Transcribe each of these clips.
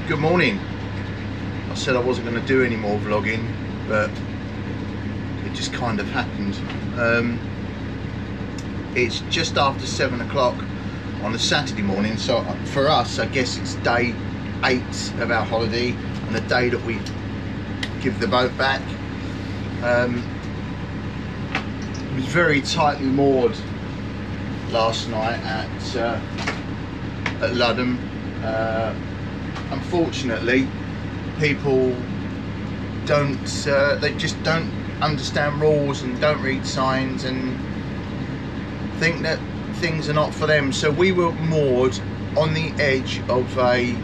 Good morning. I said I wasn't going to do any more vlogging, but it just kind of happened. It's just after 7 o'clock on a Saturday morning, so for us I guess it's day 8 of our holiday and the day that we give the boat back. It was very tightly moored last night at Ludham. Unfortunately, people they just don't understand rules and don't read signs and think that things are not for them. So we were moored on the edge of a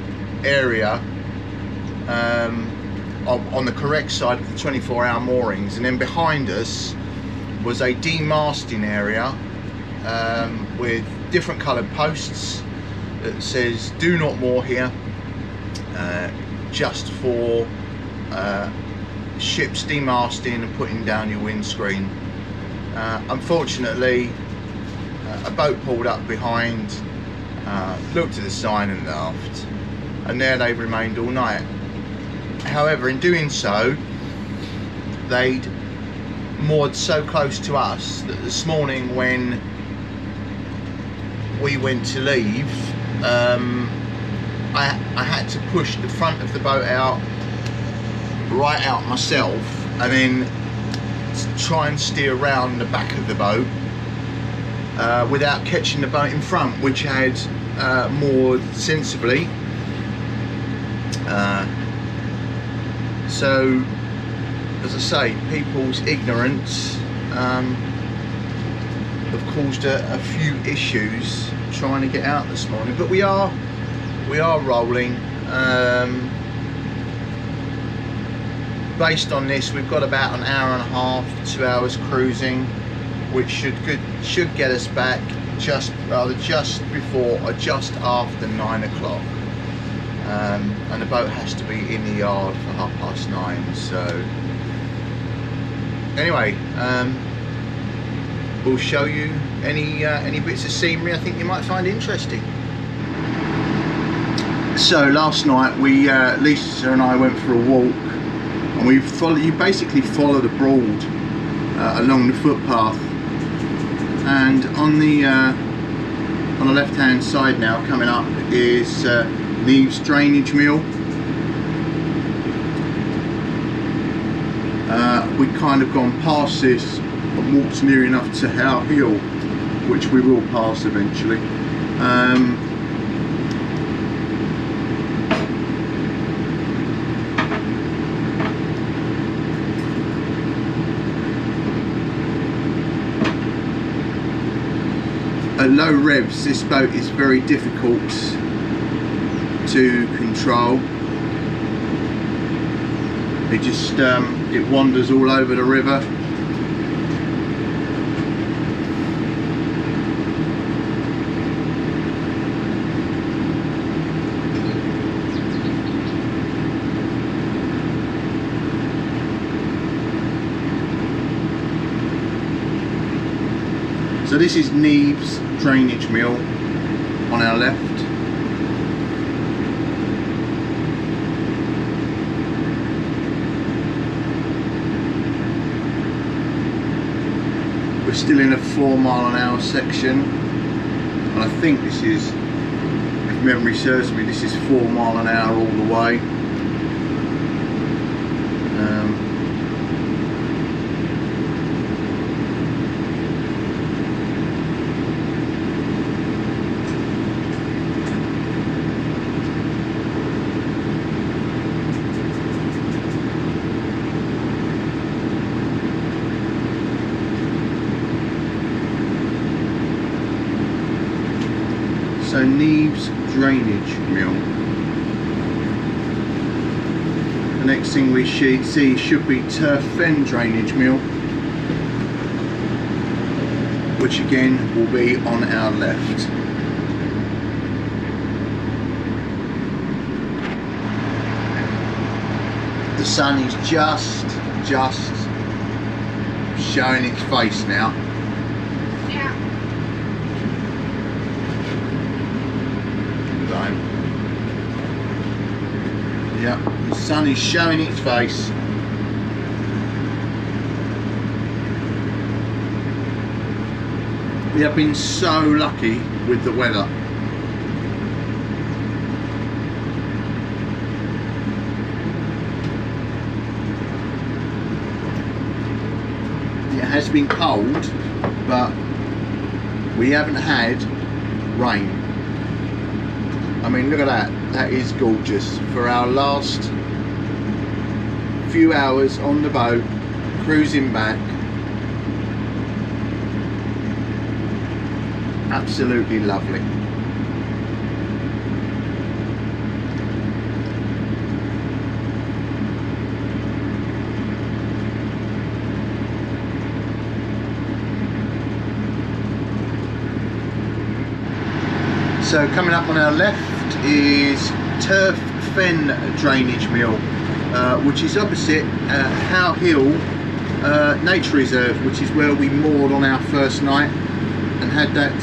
area on the correct side of the 24-hour moorings, and then behind us was a demasting area with different coloured posts that says do not moor here, just for ships demasting and putting down your windscreen. Unfortunately, a boat pulled up behind, looked at the sign and laughed, and there they remained all night. However, in doing so, they'd moored so close to us that this morning when we went to leave, I had to push the front of the boat out, right out myself, and then try and steer around the back of the boat without catching the boat in front, which had moored sensibly. So, as I say, people's ignorance have caused a few issues trying to get out this morning, but we are rolling. Based on this, we've got about an hour and a half, 2 hours cruising, which should get us back just before or just after 9 o'clock. And the boat has to be in the yard for 9:30. So anyway, we'll show you any bits of scenery I think you might find interesting. So last night Lisa and I went for a walk, and you basically follow the Broad along the footpath, and on the left hand side now coming up is Neve's drainage mill. We've kind of gone past this and walked near enough to our hill, which we will pass eventually. At low revs, this boat is very difficult to control. It just it wanders all over the river. So this is Neve's drainage mill on our left. We're still in a 4 mile an hour section, and I think this is, if memory serves me, this is 4 mile an hour all the way. So Neve's drainage mill. The next thing we see should be Turf Fen drainage mill, which again will be on our left. The sun is just showing its face now. Yeah, the sun is showing its face. We have been so lucky with the weather. It has been cold, but we haven't had rain. I mean, look at that. That is gorgeous. For our last few hours on the boat, cruising back, absolutely lovely. So coming up on our left is Turf Fen Drainage Mill, which is opposite How Hill Nature Reserve, which is where we moored on our first night and had that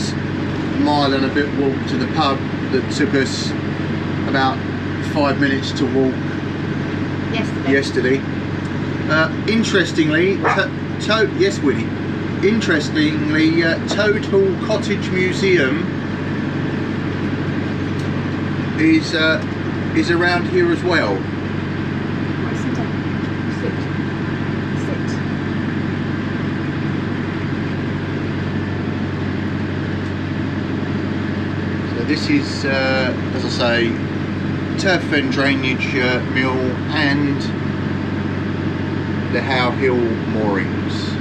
mile and a bit walk to the pub that took us about 5 minutes to walk yesterday. Interestingly, yes, Winnie. Interestingly, Total Cottage Museum is around here as well. So this is, as I say, Turf Fen Drainage Mill and the How Hill moorings.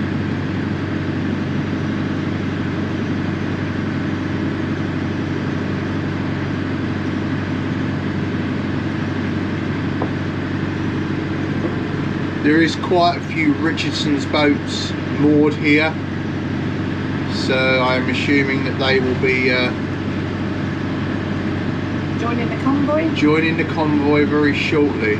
There is quite a few Richardsons boats moored here, so I'm assuming that they will be joining the convoy? Joining the convoy very shortly.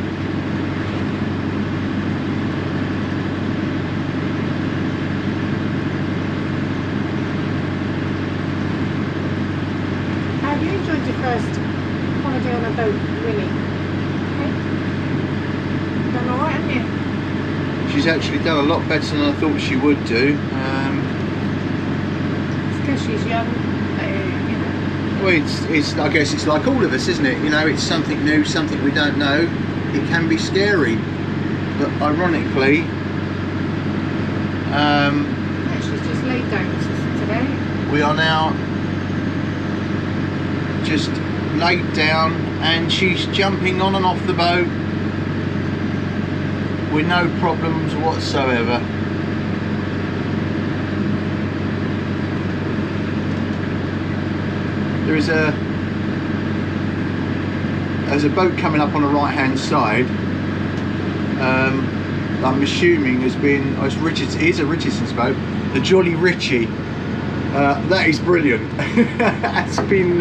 How have you enjoyed your first holiday on a boat, Winnie? Okay. Done alright, haven't you? She's actually done a lot better than I thought she would do. It's because she's young, you know. Well, it's I guess it's like all of us, isn't it? You know, it's something new, something we don't know. It can be scary, but ironically, she's just laid down today. we are now just laid down, and she's jumping on and off the boat with no problems whatsoever. There's a boat coming up on the right hand side. I'm assuming has been, it is a Richardson's boat, the Jolly Richie. That is brilliant. That's been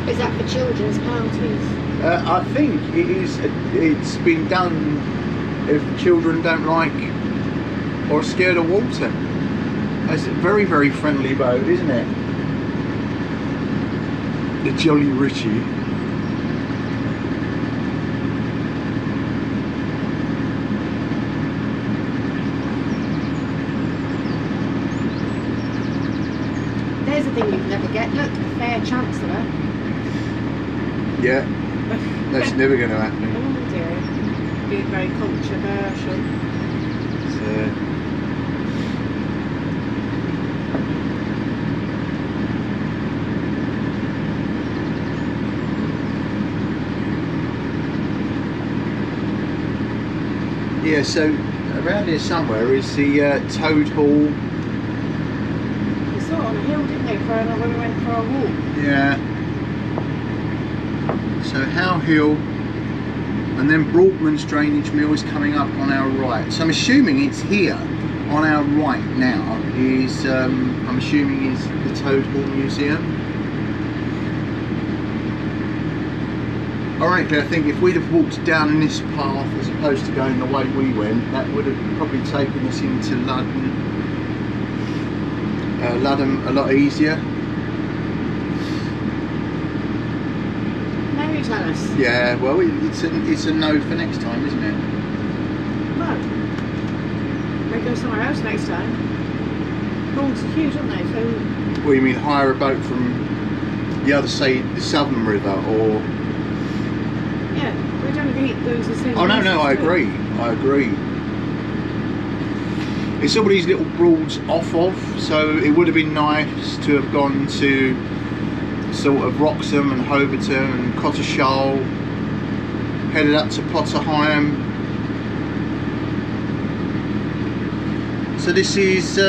Is that for children's parties? I think it is. It's been done if children don't like or are scared of water. It's a very, very friendly boat, isn't it? The Jolly Richie. There's a thing you'd never get. Look, a fair chancellor. Yeah, that's never going to happen. Oh dear. Being very controversial. Yeah, so around here somewhere is the Total. We saw it on a hill, didn't we, when we went for a walk? Yeah. So How Hill, and then Broadland's Drainage Mill is coming up on our right. So I'm assuming it's here on our right now is I'm assuming is the Total Museum. Ironically, I think if we'd have walked down this path as opposed to going the way we went, that would have probably taken us into London a lot easier. tell us. Yeah, well, it's a no for next time, isn't it? Well, they go somewhere else next time. Prawns are huge, aren't they? So. Well, you mean hire a boat from the other side, the Southern River, or? Yeah, we don't eat those the same. Oh no, I agree. It's all these little Broads off of, so it would have been nice to have gone to sort of Wroxham and Hoverton and Cotteshall, headed up to Potterheim. So this is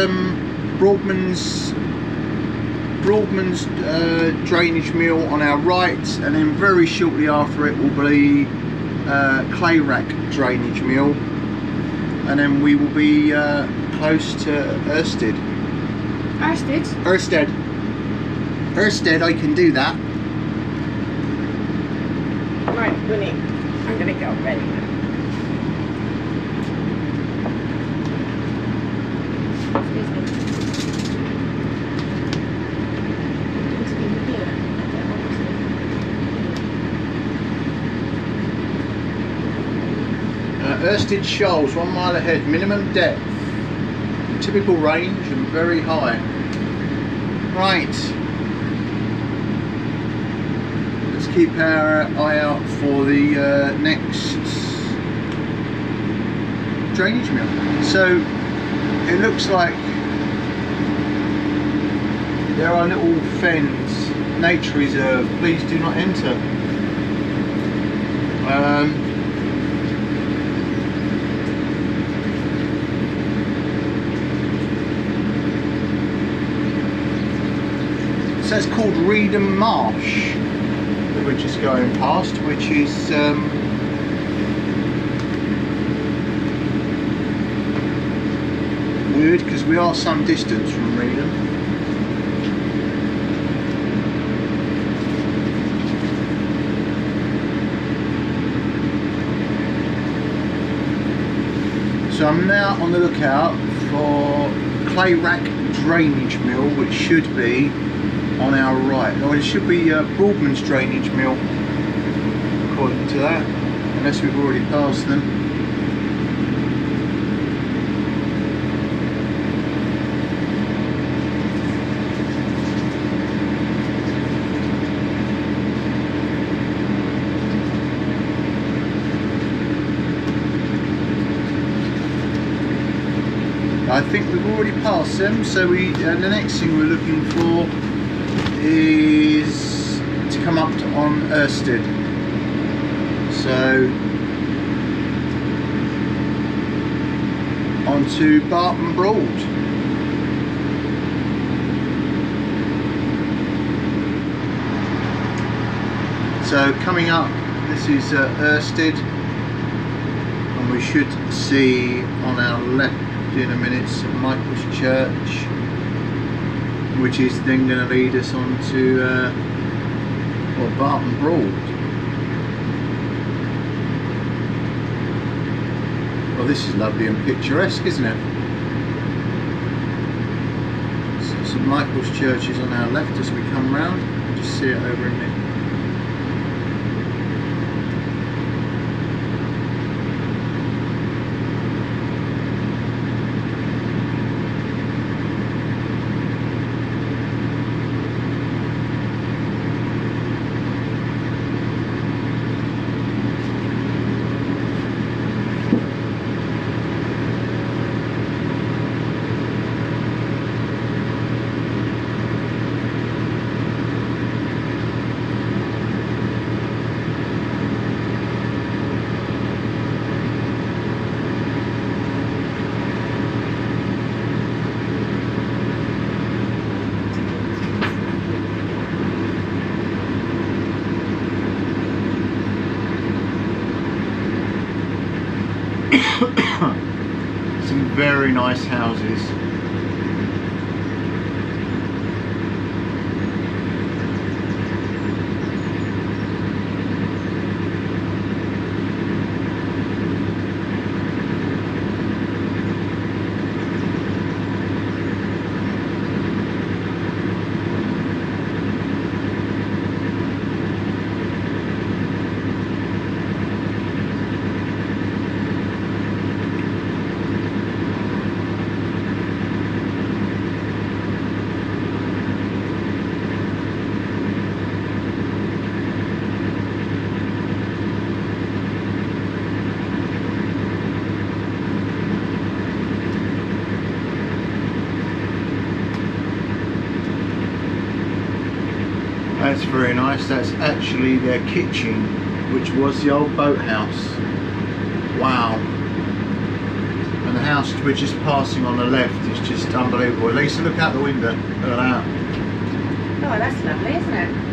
Broadman's drainage mill on our right, and then very shortly after it will be clay rack drainage mill, and then we will be close to Ørsted. Ørsted, I can do that. Right, Winnie, I'm gonna go ready now. Ørsted Shoals, 1 mile ahead, minimum depth, typical range and very high. Right, let's keep our eye out for the next drainage mill. So it looks like there are little fens, nature reserve, please do not enter. So it's called Reedham Marsh that we're just going past, which is weird because we are some distance from Reedham. So I'm now on the lookout for clay rack drainage mill, which should be on our right. Oh, it should be Broadman's drainage mill, according to that, unless we've already passed them. I think we've already passed them, so the next thing we're looking for is to come up on Ørsted. So onto Barton Broad. So coming up, this is Ørsted, and we should see on our left in a minute St Michael's Church, which is then going to lead us on to Barton Broad. Well, this is lovely and picturesque, isn't it? So St Michael's Church is on our left as we come round. You just see it over in there. Some very nice houses. That's very nice. That's actually their kitchen, which was the old boathouse. Wow. And the house we're just passing on the left is just unbelievable. Lisa, look out the window. Look at that. Oh, that's lovely, isn't it?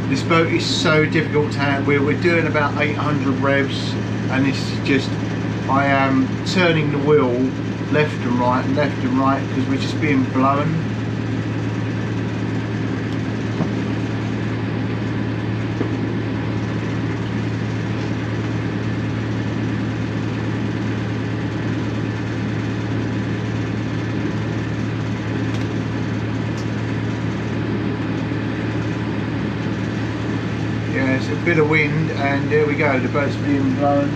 This boat is so difficult to handle. We're doing about 800 revs, and this is just, I am turning the wheel left and right because we're just being blown. Yeah, it's a bit of wind, and there we go, the boat's being blown.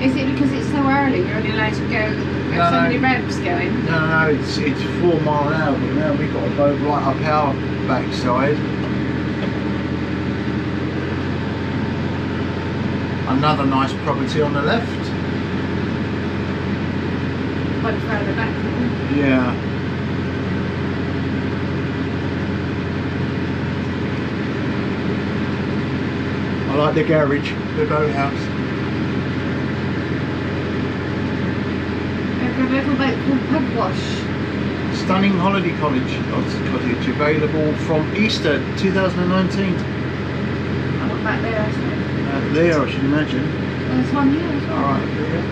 Is it because it's so early you're only allowed to go with so many revs going? No, it's 4 mile an hour, but now we've got a boat right up our backside. Another nice property on the left. One further back. Yeah. I like the garage, the boathouse. There's a little boat called Pugwash. Stunning holiday cottage available from Easter 2019. I've got back there, isn't it? There, I should imagine. There's one here as well. Alright, there.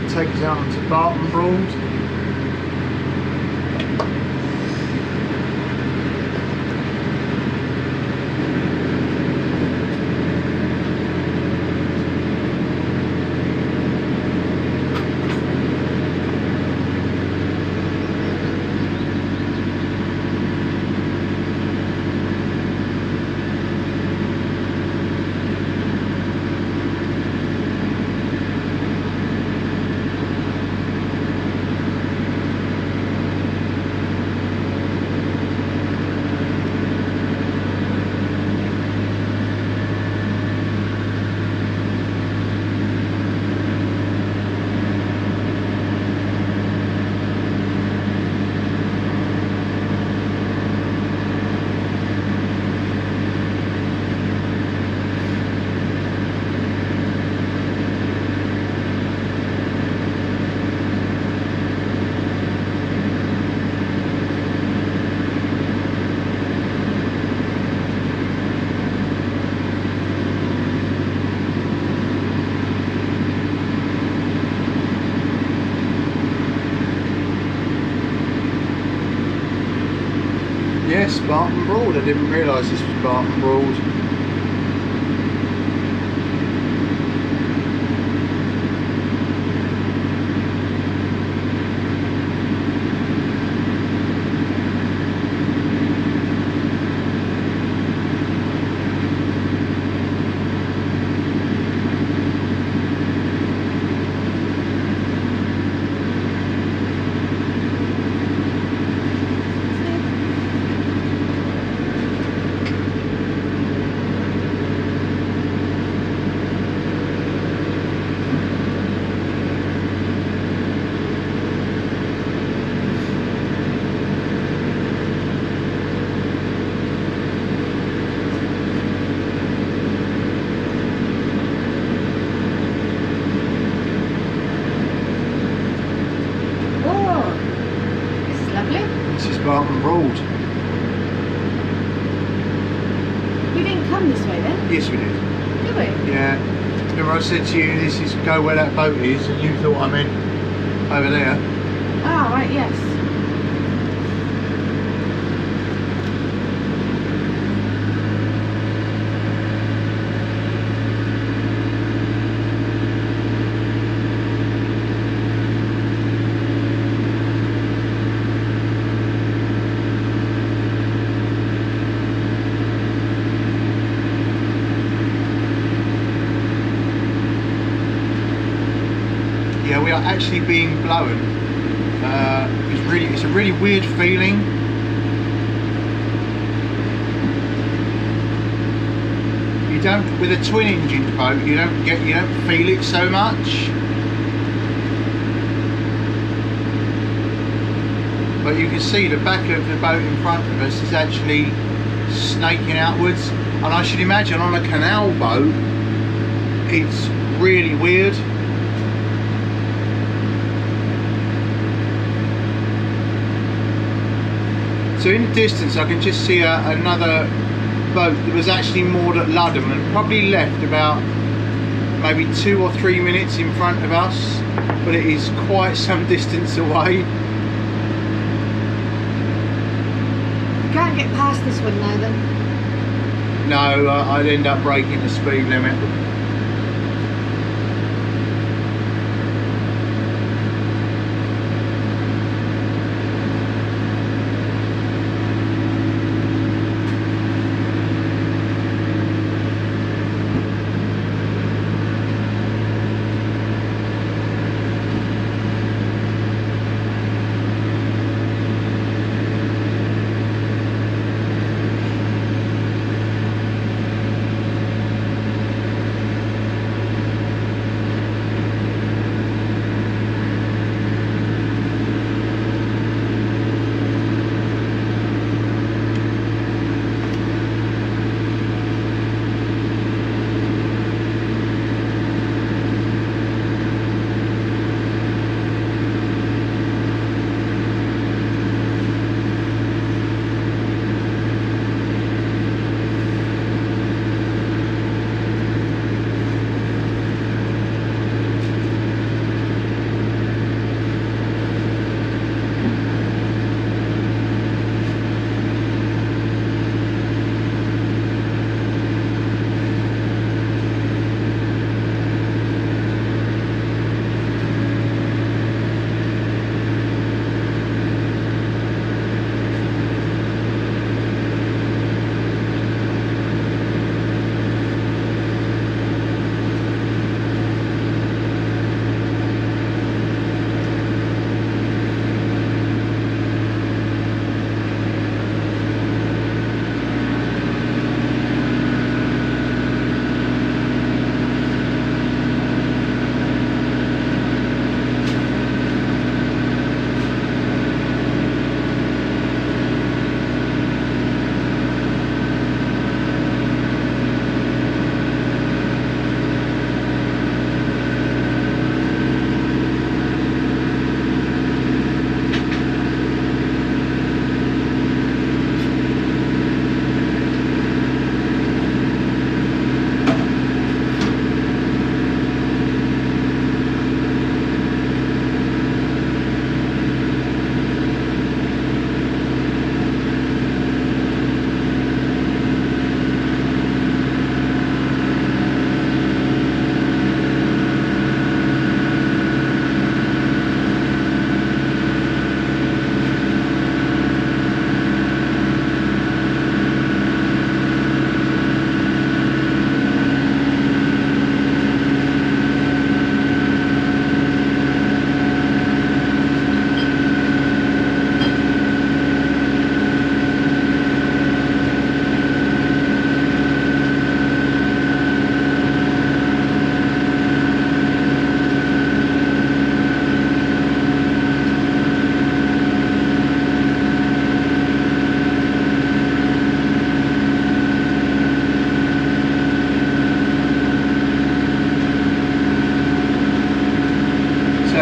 Take us out onto Barton Broad. Yes, Barton Broad. I didn't realise this was Barton Broad. Barton Broad. We didn't come this way then? Yes, we did. Did we? Yeah. Remember I said to you, this is go where that boat is, and you thought I meant over there. Ah, right, yes. Yeah, we are actually being blown. It's a really weird feeling. You don't, with a twin engine boat, you don't feel it so much. But you can see the back of the boat in front of us is actually snaking outwards, and I should imagine on a canal boat it's really weird. So in the distance I can just see another boat that was actually moored at Ludham and probably left about maybe 2 or 3 minutes in front of us, but it is quite some distance away. You can't get past this one now then? No, I'd end up breaking the speed limit.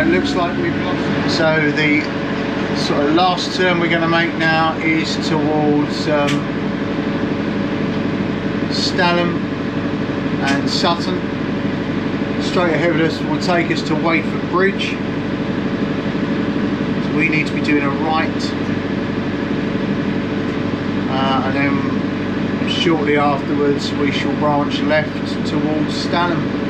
Looks like we've lost. So the sort of last turn we're going to make now is towards Stalham and Sutton. Straight ahead of us will take us to Wayford Bridge. So we need to be doing a right, and then shortly afterwards we shall branch left towards Stalham.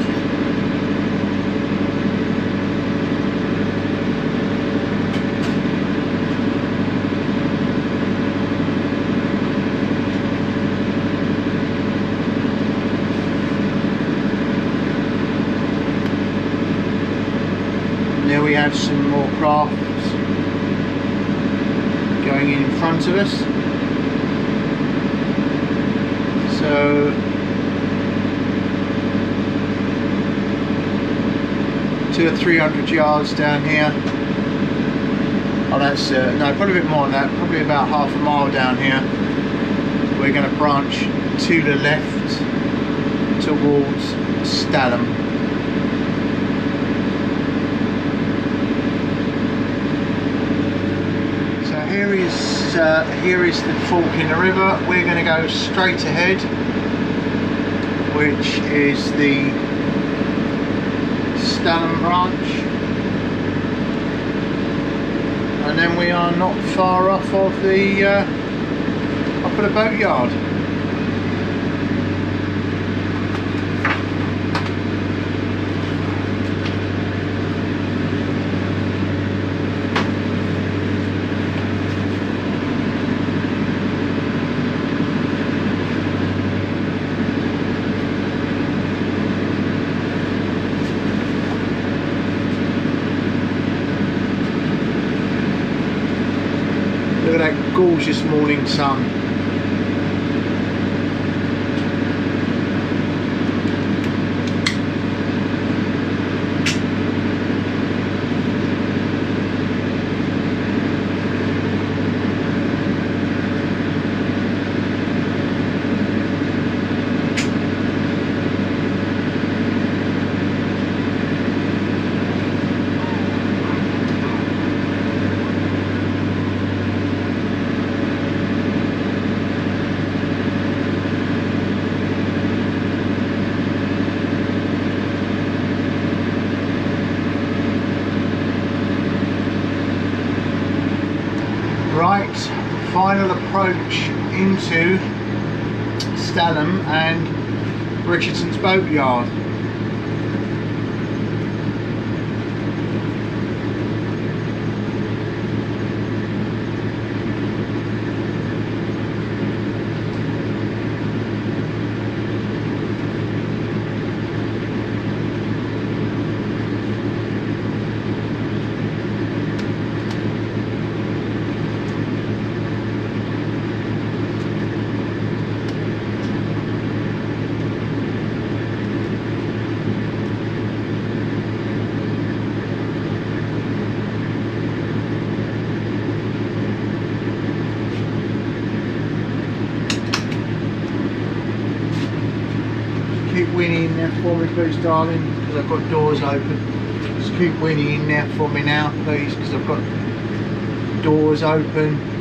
we have some more craft going in front of us. So two or 300 yards down here. Oh, that's no, probably a bit more than that. Probably about half a mile down here. We're going to branch to the left towards Stalham. So here is the fork in the river. We're going to go straight ahead, which is the Stalham branch, and then we are not far off of the boatyard. Look at that gorgeous morning sun. Right, final approach into Stalham and Richardsons boatyard. Keep winning in there for me, please, darling, because I've got doors open. Just keep winning in there for me now, please, because I've got doors open.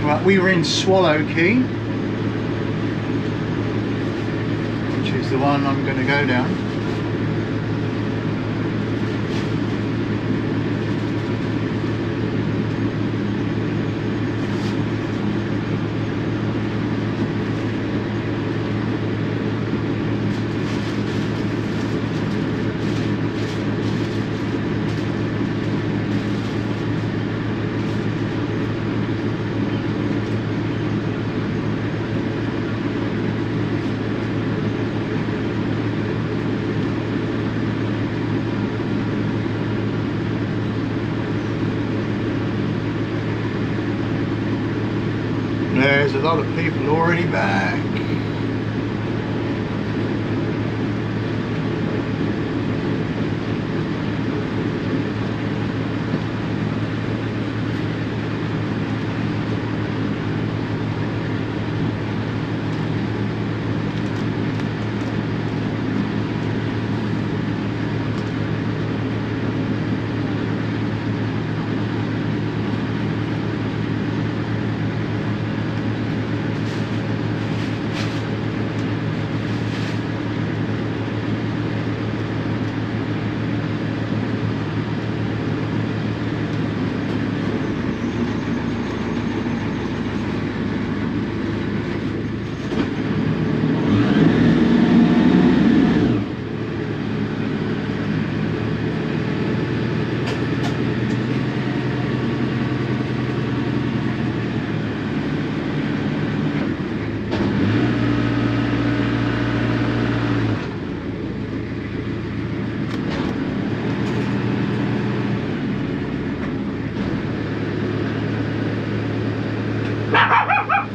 Right, we were in Swallow Key, which is the one I'm going to go down. There's a lot of people already back.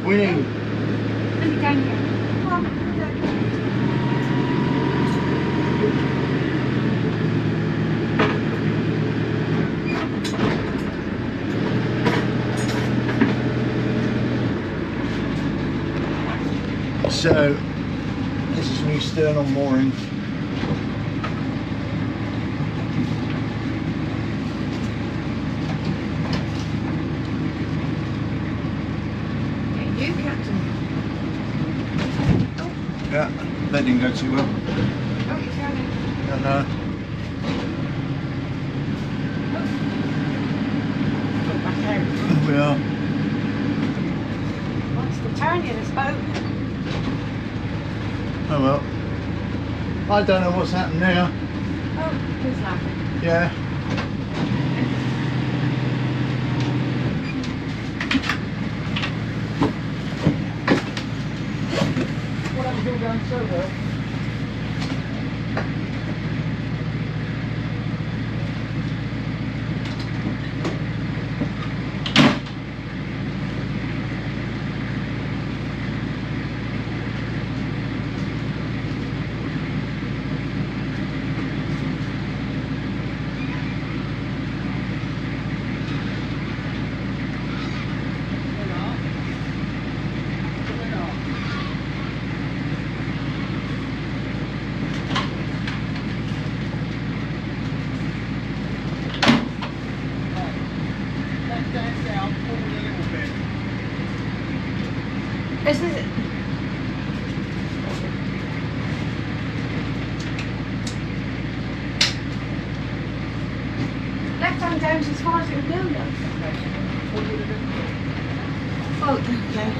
Winning. So this is me sternal mooring. You, Captain. Yeah, that didn't go too well. Oh, you're turning. No. Go back out. We are. What's the turn in this boat? Oh well. I don't know what's happened now. Oh, who's laughing? Yeah. What happens all going so well? This is it. Left hand down as far as it will go, though. Oh, okay.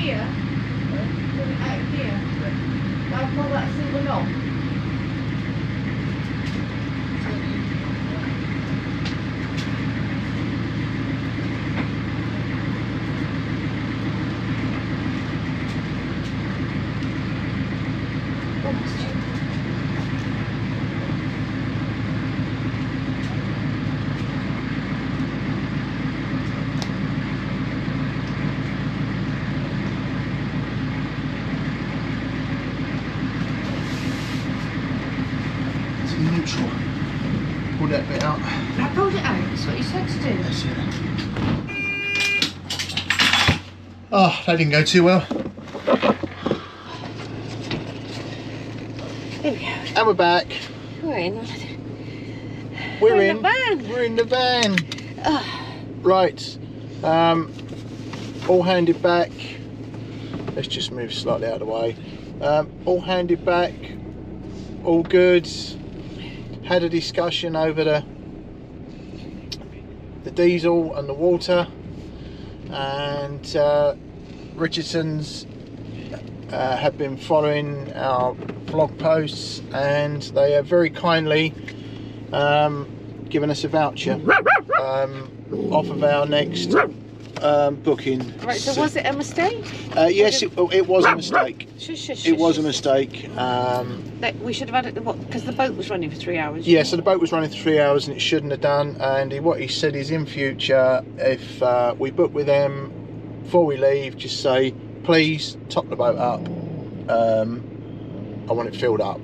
gear? Put it out of gear? I'll pull that silver knob. Neutral. Pull that bit out. I pulled it out, that's what you said to do. That's it. Oh, that didn't go too well. Here we go. And we're back. We're in. We're in. The van. We're in the van. Oh. Right. All handed back. Let's just move slightly out of the way. All handed back. All good. Had a discussion over the diesel and the water, and Richardsons have been following our blog posts, and they have very kindly given us a voucher off of our next booking. Right, so was it a mistake? Yes, it was a mistake. It was a mistake. We should have had it, because the boat was running for 3 hours. Yeah, so the boat was running for 3 hours and it shouldn't have done. And what he said is, in future, if we book with them before we leave, just say, please top the boat up. I want it filled up.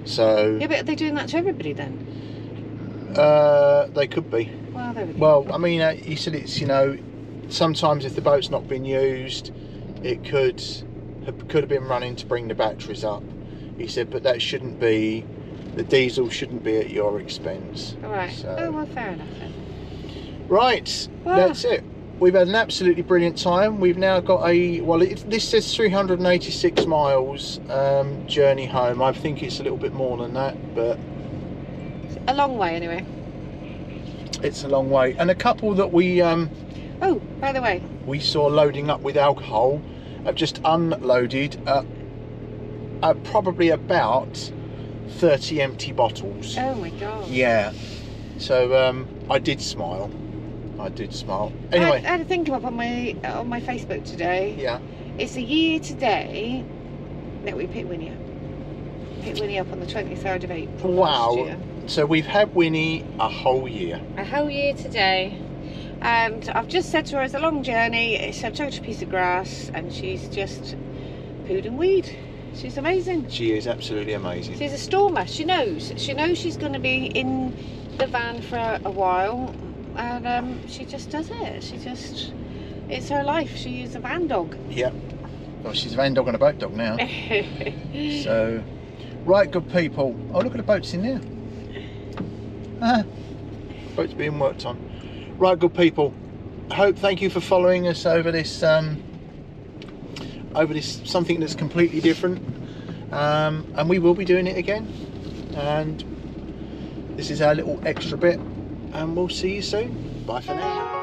So yeah, but are they doing that to everybody then? They could be. Well, there we go. Well, I mean, he said it's, you know, sometimes if the boat's not been used, it could have been running to bring the batteries up. He said, but that shouldn't be, the diesel shouldn't be at your expense. All right. So, oh, well, fair enough then. right, that's it. We've had an absolutely brilliant time. We've now got this says 386 miles journey home. I think it's a little bit more than that, but a long way anyway. It's a long way. And a couple that we oh, by the way, we saw loading up with alcohol have just unloaded probably about 30 empty bottles. oh my god. Yeah, so I did smile. Anyway, I had a thing come up on my Facebook today. yeah, it's a year today that we picked Winnie up. Picked Winnie up on the 23rd of April. wow. Last year. So we've had Winnie a whole year. A whole year today. And I've just said to her, it's a long journey, it's a total piece of grass, and she's just pooed and weed. She's amazing. She is absolutely amazing. She's a stormer. She knows she's going to be in the van for a while, and she just does it. It's her life. She is a van dog. Yep. Well, she's a van dog and a boat dog now. So, right, good people. Oh, look at the boats in there. Boat's being worked on. Right, good people. Thank you for following us over this something that's completely different, and we will be doing it again, and this is our little extra bit, and we'll see you soon. Bye for now.